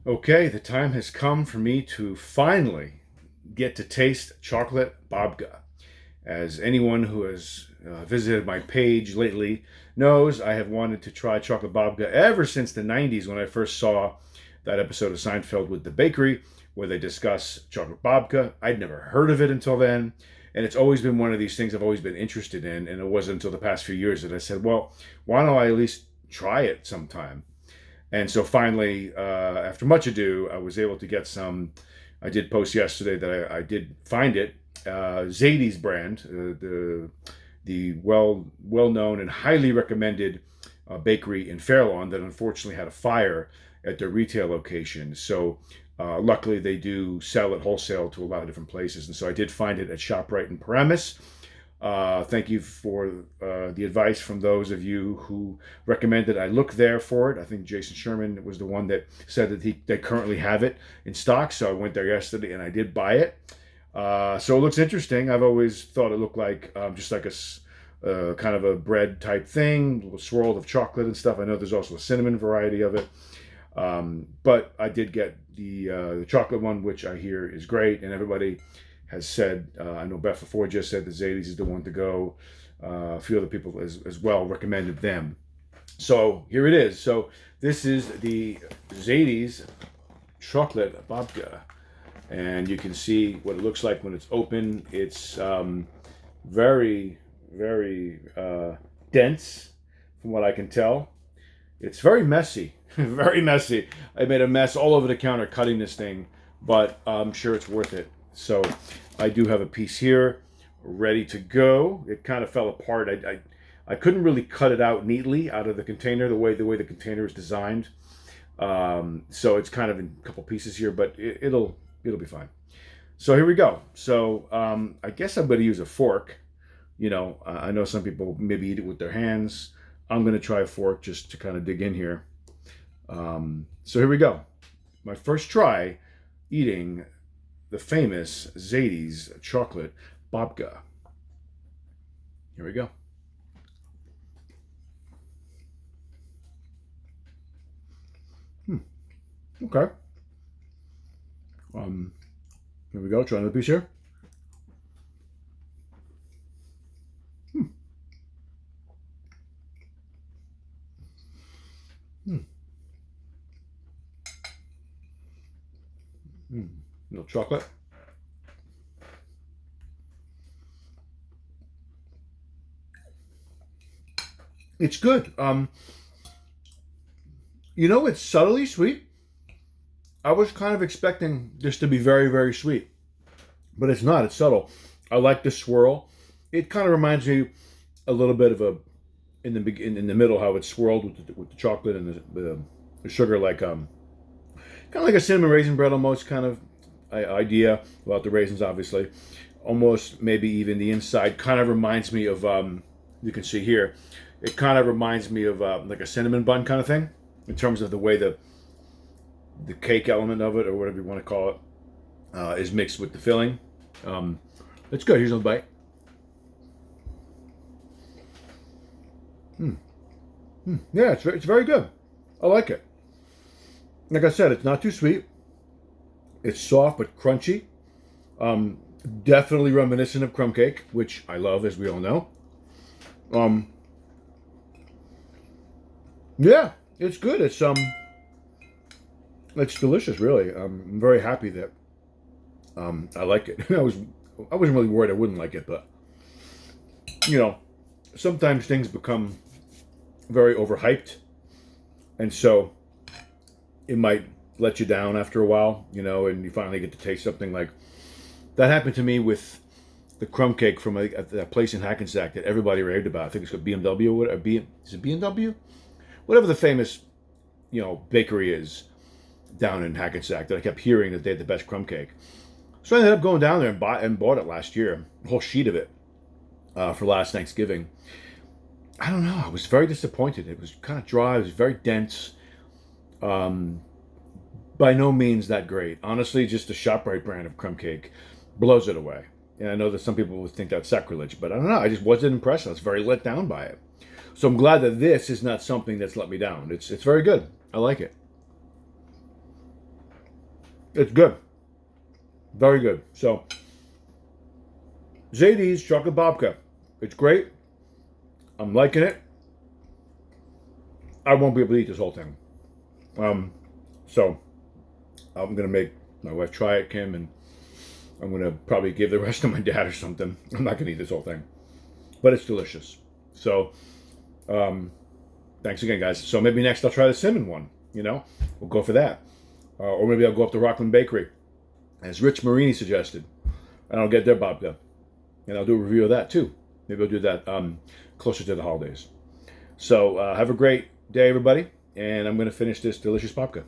Okay, the time has come for me to finally get to taste chocolate babka. As anyone who has visited my page lately knows, I have wanted to try chocolate babka ever since the 90s when I first saw that episode of Seinfeld with the bakery where they discuss chocolate babka. I'd never heard of it until then. And it's always been one of these things I've always been interested in. And it wasn't until the past few years that I said, well, why don't I at least try it sometime? And so finally, after much ado, I was able to get some. I did post yesterday that I did find it. Zadie's brand, the well known and highly recommended bakery in Fairlawn that unfortunately had a fire at their retail location. So luckily they do sell it wholesale to a lot of different places, and so I did find it at ShopRite in Paramus. Thank you for the advice from those of you who recommended I look there for it. I think Jason Sherman was the one that said that they currently have it in stock. So I went there yesterday and I did buy it. So it looks interesting. I've always thought it looked like just like a kind of a bread type thing, a little swirl of chocolate and stuff. I know there's also a cinnamon variety of it. But I did get the chocolate one, which I hear is great, and everybody has said, I know Beth before just said that Zadie's is the one to go. A few other people as well recommended them. So here it is. So this is the Zadie's chocolate babka. And you can see what it looks like when it's open. It's very, very dense from what I can tell. It's very messy, very messy. I made a mess all over the counter cutting this thing, but I'm sure it's worth it. So I do have a piece here ready to go. It kind of fell apart. I couldn't really cut it out neatly out of the container the way the container is designed. So it's kind of in a couple pieces here, but it'll be fine. So here we go. So I guess I'm going to use a fork. You know, I know some people maybe eat it with their hands. I'm going to try a fork just to kind of dig in here. So here we go. My first try eating the famous Zadie's chocolate babka. Here we go. Okay. Here we go. Try another piece here. Hmm. Little chocolate. It's good. It's subtly sweet. I was kind of expecting this to be very, very sweet, but it's not. It's subtle. I like the swirl. It kind of reminds me a little bit of in the middle how it's swirled with the chocolate and the sugar, like kind of like a cinnamon raisin bread almost kind of idea about the raisins, obviously. Almost maybe even the inside kind of reminds me of you can see here. It kind of reminds me of like a cinnamon bun kind of thing in terms of the way the cake element of it, or whatever you want to call it, is mixed with the filling. It's good. Here's a bite. Yeah, it's very good. I like it. Like I said, it's not too sweet. It's soft but crunchy. Um, Definitely reminiscent of crumb cake, which I love, as we all know. Um, yeah, it's good. It's delicious, really. I'm very happy that I like it. I wasn't really worried I wouldn't like it, but you know, sometimes things become very overhyped, and so it might let you down after a while, and you finally get to taste something like that. Happened to me with the crumb cake from that place in Hackensack that everybody raved about. I think it's called BMW or whatever. Is it BMW? Whatever the famous, bakery is down in Hackensack that I kept hearing that they had the best crumb cake. So I ended up going down there and bought it last year, a whole sheet of it for last Thanksgiving. I don't know. I was very disappointed. It was kind of dry. It was very dense. By no means that great. Honestly, just the ShopRite brand of crumb cake blows it away. And I know that some people would think that's sacrilege, but I don't know. I just wasn't impressed. I was very let down by it. So I'm glad that this is not something that's let me down. It's very good. I like it. It's good. Very good. So, Zadie's chocolate babka. It's great. I'm liking it. I won't be able to eat this whole thing. So I'm gonna make my wife try it, Kim, and I'm gonna probably give the rest to my dad or something. I'm not gonna eat this whole thing, but it's delicious. So, thanks again, guys. So maybe next I'll try the cinnamon one. We'll go for that, or maybe I'll go up to Rockland Bakery, as Rich Marini suggested, and I'll get their babka, and I'll do a review of that too. Maybe I'll do that closer to the holidays. So have a great day, everybody, and I'm going to finish this delicious babka.